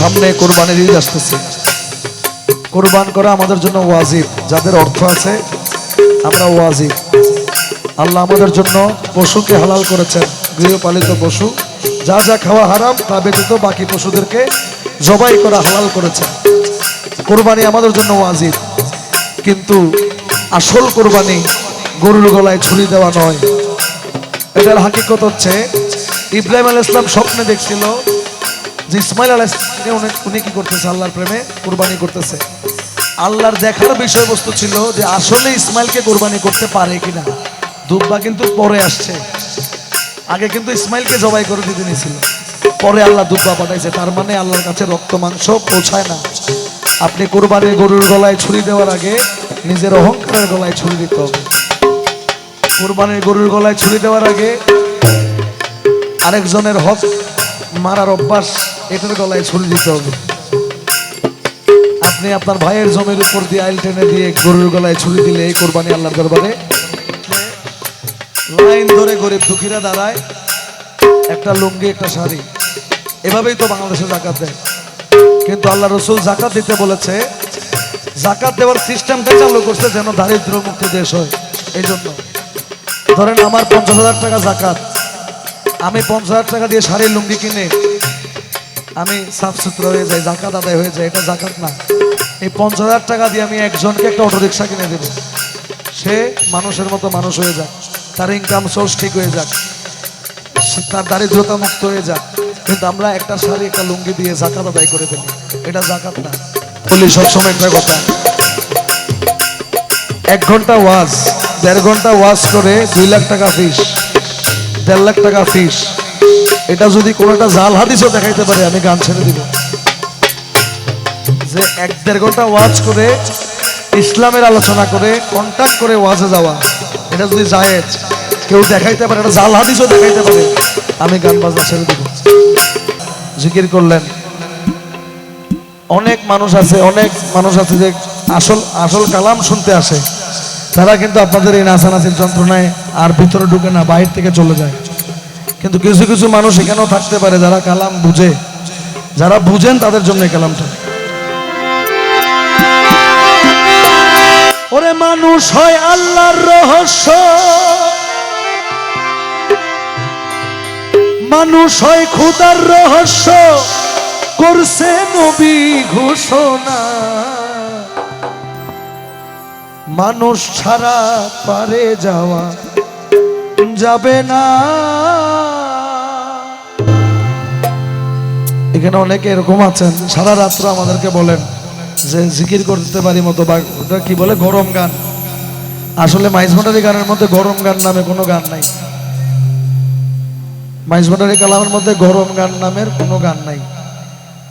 সামনে কোরবানির ঈদ আসতেছে। কোরবান করা আমাদের জন্য ওয়াজিব, যাদের অর্থ আছে আমরা ওয়াজিব। আল্লাহ আমাদের জন্য পশুকে হালাল করেছেন, গৃহপালিত পশু, যা যা খাওয়া হারাম তা ব্যতীত বাকি পশুদেরকে জবাই করা হালাল করেছেন। কোরবানি আমাদের জন্য ওয়াজিব, কিন্তু আসল কোরবানি গরুর গলায় ছুরি দেওয়া নয়। এটার হাকিকত হচ্ছে ইব্রাহিম আলাইহিস সালাম স্বপ্নে দেখছিল যে ইসমাইল আলাইহিস সালামকে উনি কি করতেছে, আল্লাহর প্রেমে কোরবানি করতেছে। আল্লাহর দেখার বিষয়বস্তু ছিল যে আসলে ইসমাইলকে কোরবানি করতে পারে কিনা। দুব্বা কিন্তু পরে আসছে, আগে কিন্তু ইসমাইলকে জবাই করে দিতে নিয়েছিল, পরে আল্লাহ দুব্বা পাঠাইছে। তার মানে আল্লাহর কাছে রক্ত মাংস পৌঁছায় না। আপনি কোরবানির গরুর গলায় ছুরি দেওয়ার আগে নিজের অহংকারের গলায় ছুরি দিতে হবে। কোরবানির গরুর গলায় ছুরি দেওয়ার আগে আরেকজনের হক মারার অভ্যাস, এটার গলায় ছুরি দিতে হবে। আপনি আপনার ভাইয়ের জমির উপর দিয়ে আইল টেনে দিয়ে গরুর গলায় ছুরি দিলে এই কোরবানি আল্লাহর দরবারে লাইন ধরে গরিব দুঃখীরা দাঁড়ায়, একটা লুঙ্গি একটা শাড়ি, এভাবেই তো বাংলাদেশে জাকাত দেয়। কিন্তু আল্লাহ রসুল জাকাত দিতে বলেছে, জাকাত দেওয়ার সিস্টেমটা চালু করছে যেন দারিদ্র মুক্ত দেশ হয়। এই জন্য ধরেন আমার 50,000 টাকা জাকাত, আমি 50,000 টাকা দিয়ে শাড়ি লুঙ্গি কিনে আমি সাফ সুতরা হয়ে যাই, জাকাত আদায় হয়ে যায়, এটা জাকাত না। এই 50,000 টাকা দিয়ে আমি একজনকে একটা অটোরিক্সা কিনে দেব, সে মানুষের মতো মানুষ হয়ে যাক, তার ইনকাম সোর্স ঠিক হয়ে যাক, তার দারিদ্রতা মুক্ত হয়ে যাক। কিন্তু আমরা একটা শাড়ি একটা লুঙ্গি দিয়ে জাকাত আদায় করে ফেলি, এটা জাকাত না। বলি সবসময় একটা কথা, 1 ঘন্টা ওয়াজ, 1.5 ঘন্টা ওয়াজ করে 2 লাখ টাকা ফিস, 1.5 লাখ টাকা ফিস, এটা যদি কোনো একটা জাল হাদিসও দেখাইতে পারে আমি গান ছেড়ে দিব। যে 1.5 ঘন্টা ওয়াজ করে ইসলামের আলোচনা করে কন্ট্যাক্ট করে ওয়াজে যাওয়া, এটা যদি জায়েজ কেউ দেখাইতে পারে, এটা জাল হাদিসও দেখাইতে পারে, আমি গান বাজনা ছেড়ে দিব। জিকির করলেন, অনেক মানুষ আছে যে আসল কালাম শুনতে আসে, তারা কিন্তু আপনাদের এই নাচানাচির যন্ত্রণায় আর ভিতরে ঢুকে না, বাইরে থেকে চলে যায়। কিন্তু কিছু কিছু মানুষ এখানেও থাকতে পারে যারা কালাম বুঝে, যারা বুঝেন তাদের জন্য কালামটা। ওরে মানুষ হয় আল্লাহর রহস্য, মানুষ হয় খোদার রহস্য, করছে নবী ঘোষণা, মানুষ ছাড়া পারে যাওয়া যাবে না। এখানে অনেকে এরকম আছেন সারা রাত্র আমাদেরকে বলেন যে জিকির করতে পারি মতো, বা ওটা কি বলে গরম গান। আসলে মাইজভান্ডারি গানের মধ্যে গরম গান নামে কোনো গান নাই, মাইজভান্ডারি কালামের মধ্যে গরম গান নামের কোনো গান নাই।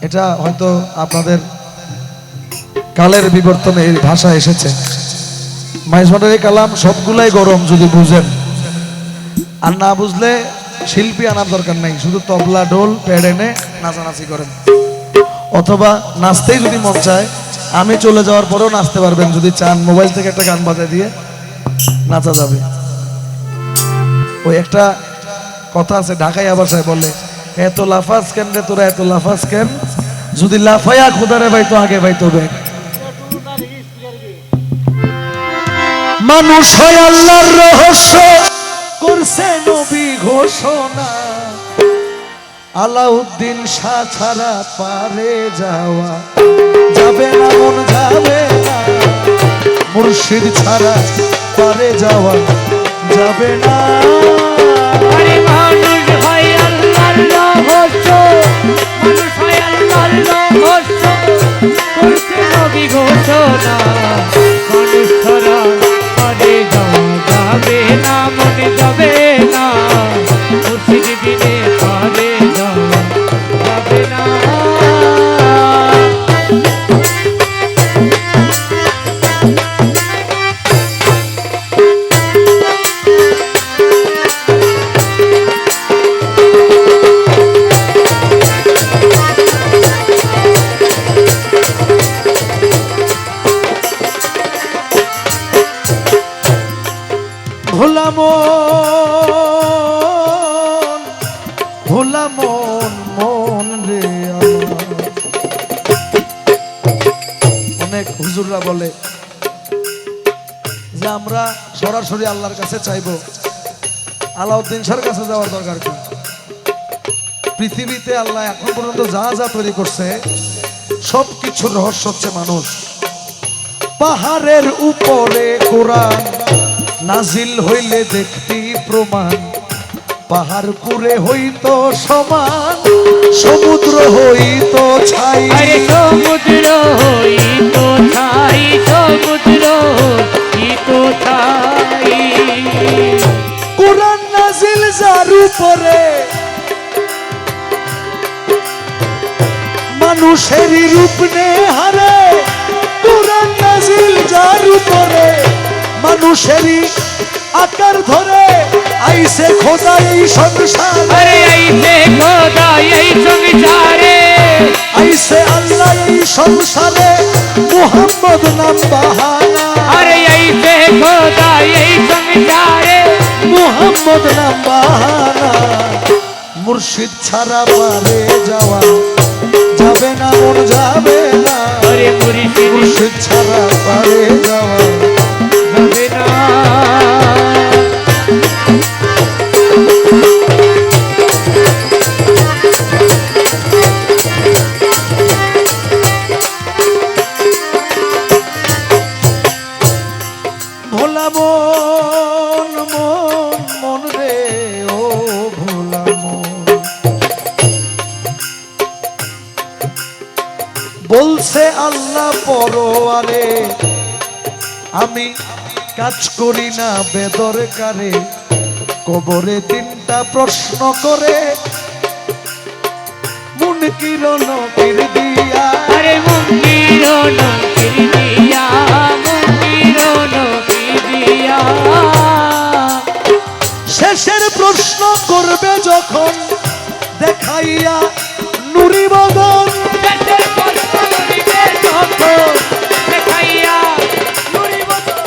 এটা হয়তো আপনাদের কালের বিবর্তনে এই ভাষা এসেছে। মাইজভান্ডারি কালাম সবগুলাই গরম যদি বুঝেন, আর না বুঝলে শিল্পী আনার দরকার নাই, শুধু তবলা ঢোল প্যাড এনে নাচানাচি করেন, অথবা নাচতেই যদি মন চায় আমি চলে যাওয়ার পরেও নাচতে পারবেন যদি চান, মোবাইল থেকে একটা গান বাজায় দিয়ে নাচা যাবে। ওই একটা কথা আছে ঢাকাইয়া ভাষায় বলে, এত লাফাজ কেন রে তোরা, এত লাফাজ কেন, যদি লাফাইয়া খোদারে বাইতো আগে বাইতো ব্যাগ। মানুষ হয় আল্লাহর রহস্য, করছে নবী ঘোষণা, আলাউদ্দিন শাহ ছাড়া পারে যাওয়া যাবে না, মন যাবে না, মুর্শিদ ছাড়া পারে যাওয়া যাবে না। মানুষ হয় আল্লাহর রহস্য, মানুষ হয় আল্লাহর রহস্য, করছে নবী ঘোষণা, মানুষ ছাড়া পারে যাওয়া যাবে না, মনে যাবে না, মুর্শিদ বিনে পারে যাওয়া যাবে না। হুজুররা বলে যে আমরা সরাসরি আল্লাহর কাছে চাইবো, আলাউদ্দিন শাহর কাছে যাওয়ার দরকার কি? পৃথিবীতে আল্লাহ এখন পর্যন্ত যা যা তৈরি করছে সব কিছুর রহস্য হচ্ছে মানুষ। পাহাড়ের উপরে কোরআন নাজিল হইলে দেখতি প্রমাণ, পাহাড় পুরে হইতো সমান, সমুদ্র হইতো ছাই। আরে সমুদ্র হইতো ছাই, সমুদ্র হইতো ছাই। কোরআন নাজিল যার উপরে মানুষেরই রূপ নে হারে, কোরআন নাজিল যার উপরে মানুষেরই আকার ধরে, আইসে খোদা এই সংসারে, আরে আইছে খোদা এই সংসারে, আইসে আল্লাহ এই সংসারে, মুহাম্মদ নাম বাহানা। আরে আইছে খোদা এই সংসারে, মুহাম্মদ নাম বাহানা। মুর্শিদ ছাড়া পারে যাওয়া যাবে না, মন যাবে না। আরে মুর্শিদ ছাড়া পারে যাওয়া যাবে না। ভোলা মন মন মন রে, ও ভোলা মন বলছে আল্লাহ পরোয়ারে, আমি কাজ করি না বেদরকারে, কবরে তিনটা প্রশ্ন করে মুনকির নকির দিয়া। আরে মুঙ্গির নকির দিয়া, মুঙ্গির নকির দিয়া। শেষের প্রশ্ন করবে যখন দেখাইয়া নুরি বদন, দেশের প্রশ্ন করিবে যখন দেখাইয়া নুরি বদন।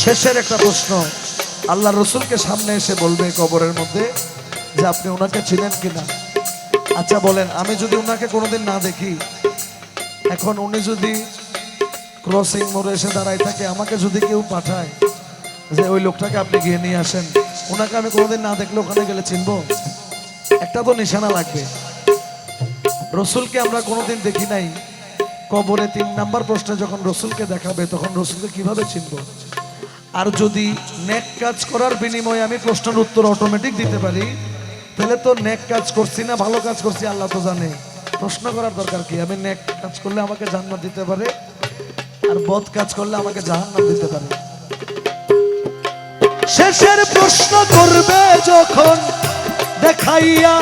শেষের একটা প্রশ্ন আল্লাহ রসুলকে সামনে এসে বলবে কবরের মধ্যে যে আপনি ওনাকে চিনেন কিনা। আচ্ছা বলেন, আমি যদি ওনাকে কোনোদিন না দেখি, এখন উনি যদি ক্রসিং মোড়ে এসে দাঁড়ায় থাকে, আমাকে যদি কেউ পাঠায় যে ওই লোকটাকে আপনি গিয়ে নিয়ে আসেন, ওনাকে আমি কোনোদিন না দেখলে ওখানে গেলে চিনবো? একটা তো নিশানা লাগবে। রসুলকে আমরা কোনোদিন দেখি নাই, কবরে 3 নাম্বার প্রশ্নে যখন রসুলকে দেখাবে তখন রসুলকে কিভাবে চিনবো? আর যদি নেক কাজ করার বিনিময়ে আমি প্রশ্নের উত্তর অটোমেটিক দিতে পারি, তাহলে তো নেক কাজ করছি না ভালো কাজ করছি আল্লাহ তো জানে, প্রশ্ন করার দরকার কি? আমি নেক কাজ করলে আমাকে জান্নাত দিতে পারে, আর বদ কাজ করলে আমাকে জাহান্নাম দিতে পারে। শেষের প্রশ্ন করবে যখন দেখাইয়া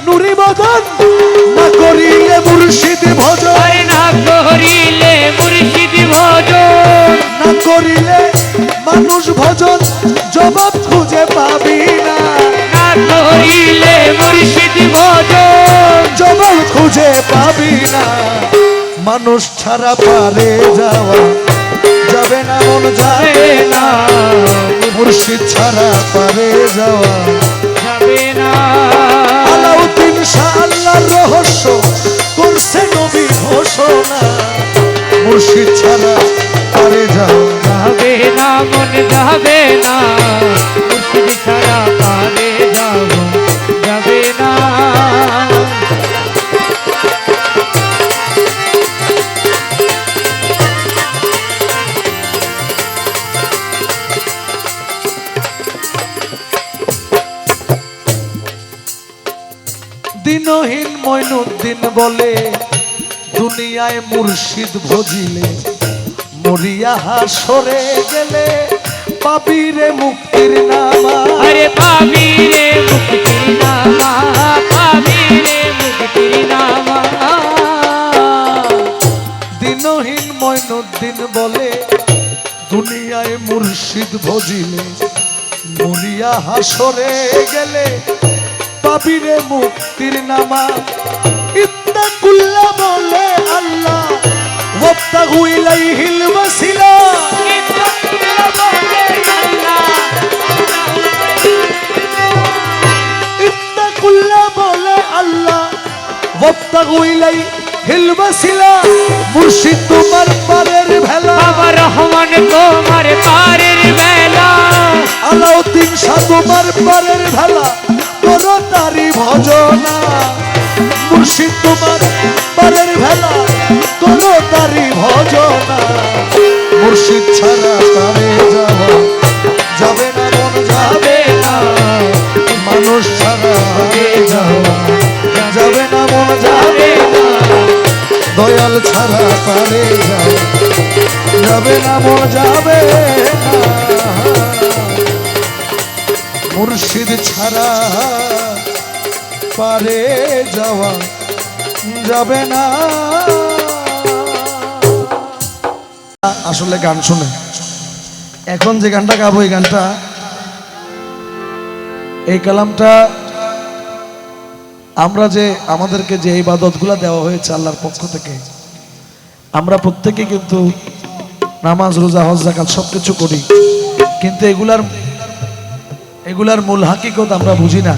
নুরি বদন, না করিলে মুর্শিদ ভজন, আরে না করিলে মুর্শিদ ভজন, না করিলে মানুষ ভজন, জবাব খুঁজে পাবি না। না করিলে মুর্শিদ ভজন, জবাব খুঁজে পাবি না। মানুষ ছাড়া পারে যাওয়া যাবে না, মন যাবে না। মুর্শিদ ছাড়া পারে যাওয়া যাবে না। আলাউদ্দিন শাহ আল্লাহর রহস্য করছে নবী ঘোষণা, মুর্শিদ ছাড়া পারে যাওয়া যাবে না, মন যাবে না। মুর্শিদ ছাড়া পারে যাব যাবে না। দিনহীন মইনুদ্দিন বলে দুনিয়ায় মুর্শিদ ভজিলে, মরিয়া হাসরে গেলে পাবি রে মুক্তির নামা। আরে পাবি রে মুক্তির নামা, পাবি রে মুক্তির নামা। দিনহীন মইনুদ্দিন বলে দুনিয়ায় মুর্শিদ ভজিলে, মরিয়া হাসরে গেলে পাবি রে মুক্তির নামা। ইত্তাকুল্লাহ বলে আল্লাহ, ওয়াবতাগু ইলাইহিল ওয়াসিলা। ইত্তাকুল্লাহ বলে আল্লাহ, ওয়াবতাগু ইলাইহিল ওয়াসিলা। মুর্শিদ তোমার পারের বারের ভেলা করো তারি ভজনা মুর্শিদ তোমার বারের ভেলা করো তারি ভজনা মুর্শিদ ছাড়া তারে যাওয়া যাবে না মন যাবে না মানুষ ছাড়া যাওয়া যাবে না মন যাবে না দয়াল ছাড়া পারে যাবে না মন যাবে না মুর্শিদ ছাড়া পারে যাওয়া যাবে না। আসলে গান শুনে এখন যে গানটা গাবো এই গানটা এই কালামটা আমরা যে আমাদেরকে যে ইবাদতগুলো দেওয়া হয়েছে আল্লাহর পক্ষ থেকে আমরা প্রত্যেকে কিন্তু নামাজ রোজা হজ যাকাত সবকিছু করি কিন্তু এগুলার মূল হাকিকত আমরা বুঝি না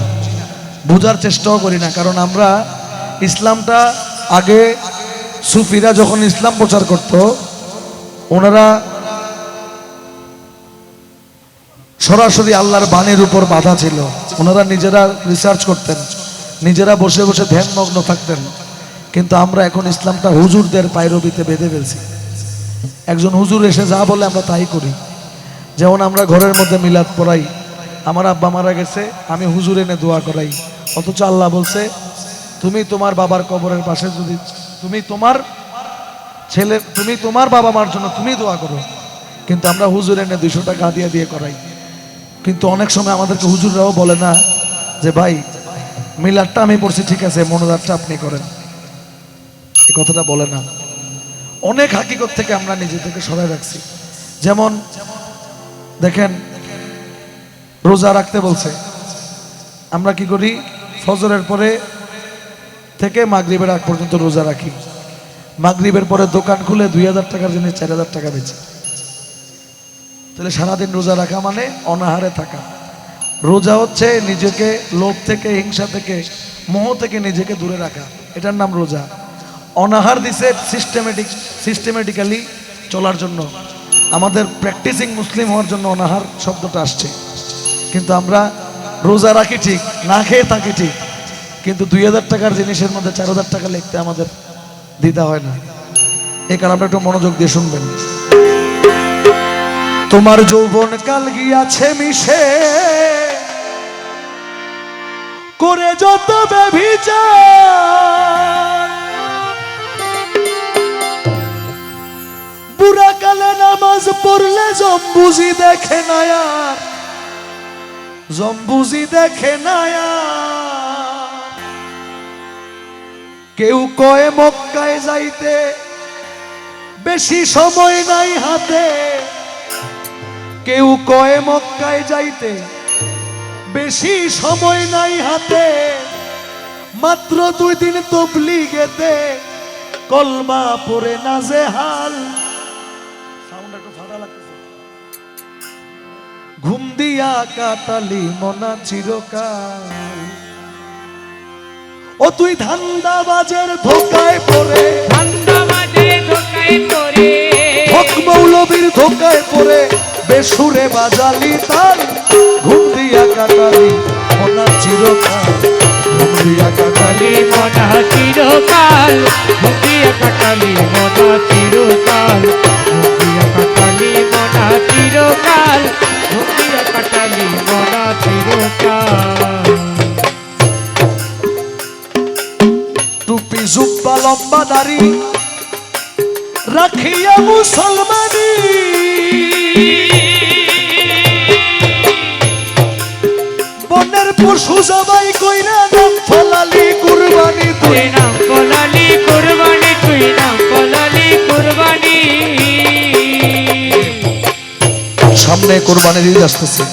বোঝার চেষ্টাও করি না কারণ আমরা ইসলামটা আগে সুফিরা যখন ইসলাম প্রচার করত ওনারা সরাসরি আল্লাহর বাণীর উপর বাধা ছিল ওনারা নিজেরা রিসার্চ করতেন নিজেরা বসে বসে ধ্যানমগ্ন থাকতেন কিন্তু আমরা এখন ইসলামটা হুজুরদের পায়রবিতে বেঁধে ফেলছি একজন হুজুর এসে যা বলে আমরা তাই করি যেমন আমরা ঘরের মধ্যে মিলাদ পড়াই আমার আব্বা মারা গেছে আমি হুজুর এনে দোয়া করাই অথচ আল্লাহ বলছে তুমি তোমার বাবার কবরের পাশে যদি তুমি তোমার বাবা মার জন্য তুমি দোয়া করো কিন্তু আমরা হুজুর এনে 200 টাকা দিয়ে করাই কিন্তু অনেক সময় আমাদেরকে হুজুররাও বলে না যে ভাই মিলাদটা আমি পড়ছি ঠিক আছে মনোজাতটা আপনি করেন এই কথাটা বলে না অনেক হাকিকত থেকে আমরা নিজে থেকে সরাই রাখছি যেমন দেখেন রোজা রাখতে বলছে আমরা কি করি ফজরের পরে থেকে মাগরিবের আগ পর্যন্ত রোজা রাখি মাগরিবের পরে দোকান খুলে 2000 টাকার জিনিস 4000 টাকা বেচে তাহলে সারাদিন রোজা রাখা মানে অনাহারে থাকা রোজা হচ্ছে নিজেকে লোভ থেকে হিংসা থেকে মোহ থেকে নিজেকে দূরে রাখা এটার নাম রোজা অনাহার দিছে সিস্টেমেটিক্যালি চলার জন্য আমাদের প্র্যাকটিসিং মুসলিম হওয়ার জন্য অনাহার শব্দটা আসছে কিন্তু আমরা রোজা রাখি ঠিক না খেয়ে থাকি ঠিক কিন্তু 2000 টাকার জিনিসের মধ্যে 4000 টাকা লিখতে আমাদের দিতে হয় না এই কারণে একটু মনোযোগ দিয়ে শুনবেন তোমার যৌবন কাল গিয়াছে মিশে করে যত ব্যভিচার বুড়া কালে নামাজ পড়লে জম্বুজি দেখে না আর জম্বুজি দেখে না আর কেউ কয় মক্কায় যাইতে বেশি সময় নাই হাতে কেউ কয় মক্কায় যাইতে বেশি সময় নাই হাতে মাত্র 2 দিন তাবলীগেতে কলমা পড়ে নাজেহাল সাউন্ড একটু ফাটা লাগতেছে ঘুম দিয়া কাটালি মনা চিরকাল ও তুই ধান্দাবাজের ধোকায় পড়ে হক মৌলবীর ধোকায় পড়ে বেসুরে বাজালি তাল ঘুম দিয়া কাটালি মনা চিরকাল ঘুম দিয়া কাটালি মনা চিরকাল ঘুম দিয়া কাটালি মনা চিরকাল ঘুম দিয়া কাটালি মনা চিরকাল ঘুম দিয়া কাটালি মনা চিরকাল টুপি জুব্বা লম্বা দাড়ি রাখিয়া মুসলমানি বনের পশু জবাই কইরা নাম ফলালি কুরবানি তুই নাম ফলালি কুরবানি তুই নাম ফলালি কুরবানি সামনে কুরবানির ঈদ আসতেছে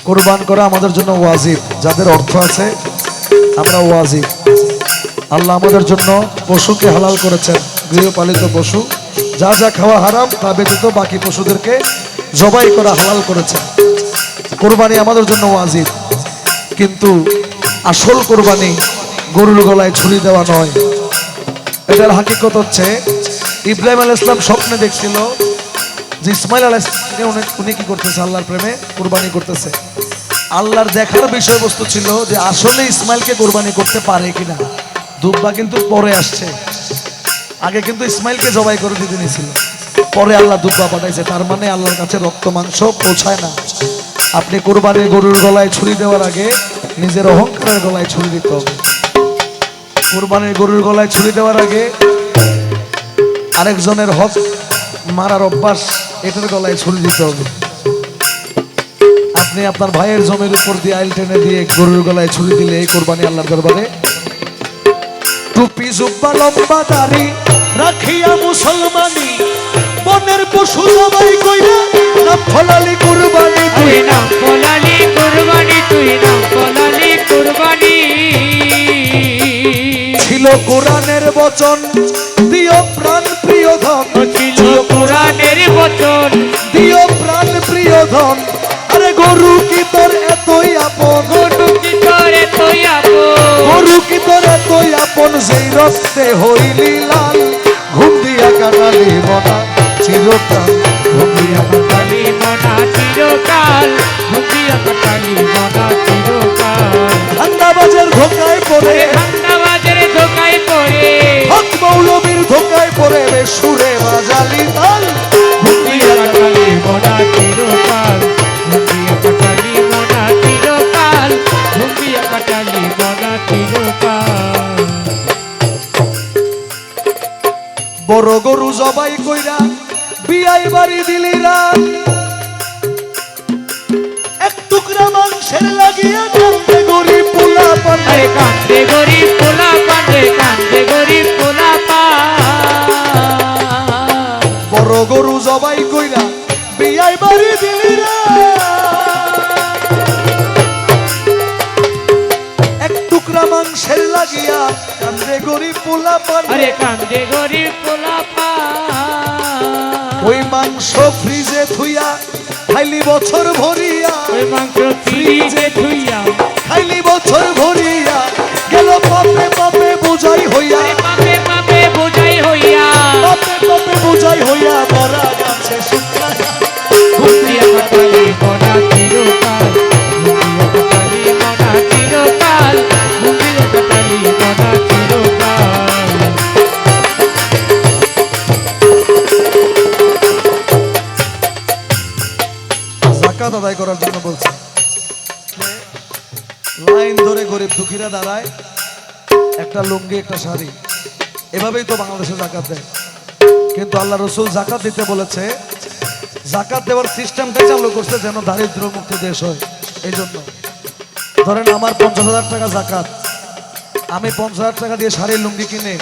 কুরবান করা আমাদের জন্য ওয়াজিব যাদের অর্থ আছে আমরা ওয়াজিব আল্লাহ আমাদের জন্য পশুকে হালাল করেছেন গৃহপালিত পশু যা যা খাওয়া হারাম তা ব্যতীত বাকি পশুদেরকে জবাই করা হালাল করেছেন কুরবানি আমাদের জন্য ওয়াজিব কিন্তু আসল কুরবানি গরুর গলায় ছুরি দেওয়া নয় এটার হাকিকত হচ্ছে ইব্রাহিম আলাইহিস সালাম স্বপ্নে দেখছিল যে ইসমাইল আলাইহিস সালাম উনি কি করতেছে আল্লাহর প্রেমে কুরবানি করতেছে আল্লাহর দেখার বিষয়বস্তু ছিল যে আসলে ইসমাইলকে কোরবানি করতে পারে কিনা। দুব্বা কিন্তু পরে আসছে, আগে কিন্তু ইসমাইলকে জবাই করে দিতে নিয়েছিল, পরে আল্লাহ দুব্বা পাঠাইছে। তার মানে আল্লাহর কাছে রক্ত মাংস পৌঁছায় না। আপনি কোরবানির গরুর গলায় ছুরি দেওয়ার আগে নিজের অহংকারের গলায় ছুরি দিতে হবে। কোরবানির গরুর গলায় ছুরি দেওয়ার আগে আরেকজনের হক মারার অভ্যাস, এটার গলায় ছুরি দিতে হবে। আপনি আপনার ভাইয়ের জমির উপর দিয়ে আইল টেনে দিয়ে গরুর গলায় ছুরি দিলে এই কোরবানি আল্লাহর দরবারে। টুপি জুব্বা লম্বা দাড়ি রাখিয়া মুসলমানি, বনের পশু জবাই কইরা নাম ফলালি কুরবানি, তুই নাম ফলালি কুরবানি, তুই নাম ফলালি কুরবানি। ছিল কোরআনের বচন দিও প্রাণ প্রিয় ধন, ছিল কোরআনের বচন দিও প্রাণ প্রিয় ধন। আরে গরু কি তোর এতই আপন, গরু কি তোর এতই আপন, গরু কি তোর এতই আপন, যেই রক্তে হইলি লাল, ঘুম দিয়া কাটালি মনা চিরকাল, ঘুম দিয়া কাটালি মনা চিরকাল, ঘুমিয়া কাটালি মনা চিরকাল। ঠান্ডাবাজের ধোকায় পড়ে, ঠান্ডাবাজের ধোকায় পড়ে, হক মৌলবীর ধোকায় পড়ে সুরে বাজালি তাল, ঘুমিয়া কাটালি মনা চিরকাল, ঘুমিয়া কাটালি মনা চিরকাল, ঘুমিয়া কাটালি মনা চিরকাল। বড় গরু জবাই কইরা বিয়াই বাড়ি দিলি রাত, এক টুকরা মাংসের লাগিয়া কান্দে গরিব পোলা পান, আরে কান্দে গরিব পোলা পান রে, কান্দে গরিব পোলা পান। বড় গরু জবাই কইরা বিয়াই বাড়ি দিলি রাত, এক টুকরা মাংসের লাগিয়া কান্দে গরিব পোলা পান, আরে কান্দে গরিব পোলা পান। ওই মাংস ফ্রিজে থুইয়া খাইলি বছর ভরিয়া, ওই মাংস ফ্রিজে থুইয়া, খাইলি বছর ভরিয়া, গেল পাপে পাপে বোঝাই হইয়া, আরে পাপে পাপে বোঝাই হইয়া, পাপে পাপে বোঝাই হইয়া মরা গাছে শুকায়া, ঘুমিয়া কাটালি মনা চিরকাল, ঘুমিয়া কাটালি মনা চিরকাল, ঘুমিয়া কাটালি মনা চিরকাল। যাকাত আদায় করার জন্য বলছে, লাইন ধরে গরিব দুঃখীরা দাঁড়ায়, একটা লুঙ্গি একটা শাড়ি, এভাবেই তো বাংলাদেশে যাকাত দেয়। কিন্তু আল্লাহ রসুল যাকাত দিতে বলেছে, যাকাত দেওয়ার সিস্টেমটাই চালু করছে যেন দারিদ্র মুক্ত দেশ হয়। এই জন্য ধরেন আমার 50,000 টাকা যাকাত, আমি 50,000 টাকা দিয়ে শাড়ি লুঙ্গি কিনে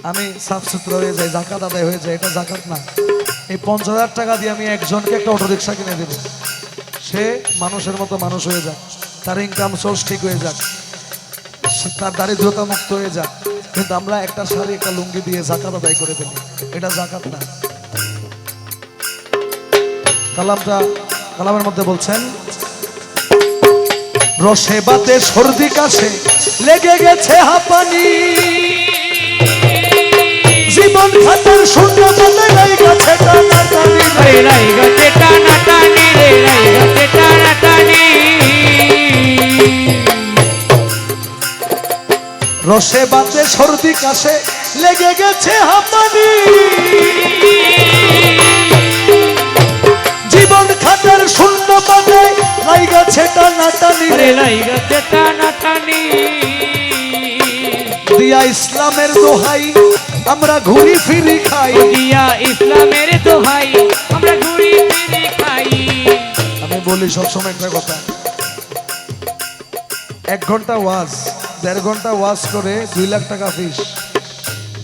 আমি সাফ সুতরা হয়ে যাই, যাকাত আদায় হয়ে যায়, এটা যাকাত না। এই 50,000 টাকা দিয়ে আমি একজনকে একটা অটো রিক্সা কিনে দেব, সে মানুষের মতো মানুষ হয়ে যাক, তার ইনকাম সোর্স ঠিক হয়ে যাক, তার দারিদ্রতা মুক্ত হয়ে যাক। কিন্তু আমরা একটা শাড়ি একটা লুঙ্গি দিয়ে যাকাত আদায় করে ফেলি, এটা যাকাত না। কালামের মধ্যে বলছেন, রসে বাতে সর্দি কাশে লেগে গেছে হাঁপানি, জীবন খাতার শূন্য বলে রাই গেছে টানাটানি, রে রাই গেছে টানাটানি, রে রাই গেছে টানাটানি। রসে বাতে সর্দি কাশে লেগে গেছে হাঁপানি, জীবন খাতার শূন্য পাতে রাই গেছে টানাটানি, রে রাই গেছে টানাটানি। দিয়া ইসলামের দোহাই আমরা ঘুরি ফিরি খাই, দিয়া ইসলামের দোহাই আমরা ঘুরি ফিরি খাই। আমি বলি সবসময় একটা কথা, 1 ঘন্টা ওয়াজ 1.5 ঘন্টা ওয়াজ করে 2 লাখ টাকা ফিস,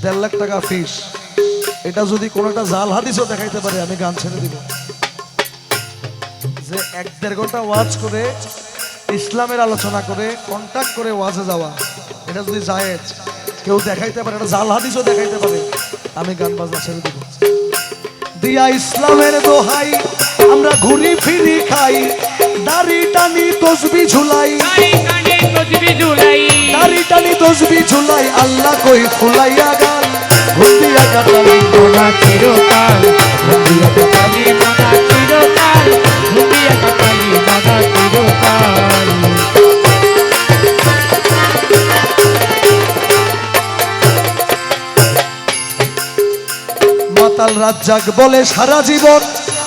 1.5 লাখ টাকা ফিস, এটা যদি কোনো একটা জাল হাদিসও দেখাইতে পারে আমি গান ছেড়ে দিব। যে 1-1.5 ঘন্টা ওয়াজ করে ইসলামের আলোচনা করে কন্টাক্ট করে ওয়াজে যাওয়া, এটা যদি জায়েজ কেউ দেখাইতে পারে, এটা জাল হাদিসও দেখাইতে পারে, আমি গান বাজনা ছেড়ে দিব। দিয়া ইসলামের দোহাই আমরা ঘুরি ফিরি খাই, দাড়ি টানি তসবি ঝুলাই, দাড়ি টানি তসবি ঝুলাই, দাড়ি টানি তসবি ঝুলাই, আল্লাহ কই ফুলাইয়া গান, ঘুরিয়া কাটালি মনা চিরকাল, ঘুমিয়া কাটালি মনা চিরকাল, ঘুমিয়া কাটালি মনা চিরকাল। কাল রাত জাগ বলে সারা জীবন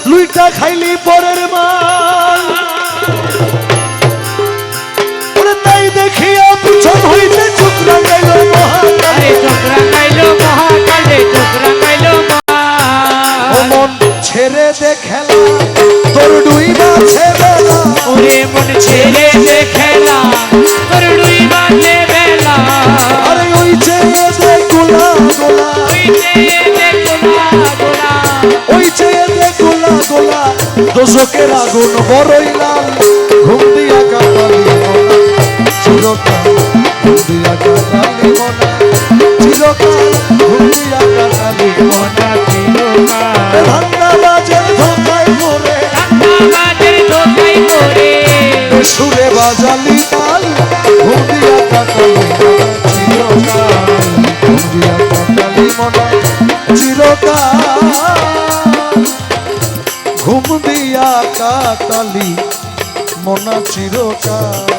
লুইটা খাইলি পরের মাল ওরে তাই দেখিয়া পিছন হইতে চোখ রাঙাইল মহাকাল আরে চোখ রাঙাইলো মহাকালে চোখ রাঙাইলো ও মন ছেড়ে দে খেলা তোর ডুইবা ছেড়ে না ওরে মন ছেড়ে দে খেলা তোর ডুই বাজে বেলা আরে ওই চেয়ে দে গোলা গোলা ওই যে গোলা গোলা ওই চেয়ে দে গোলা গোলা দোজকের আগুন বড়ই লাল ঘুম দিয়া কাটালি মনা চিরকাল ঘুম দিয়া কাটালি মনা চিরকাল ঘুম দিয়া কাটালি মনা মনা চিরকাল ধান্দা বাজে ধোকায় পড়ে ঠান্ডা বাজের ধোকাই পড়ে সুরে বাজালি তাল ঘুম দিয়া কাটালি মনা চিরকাল ঘুম দিয়া কাটালি মনা চিরকাল ঘুম দিয়া কাটালি মনা চিরকাল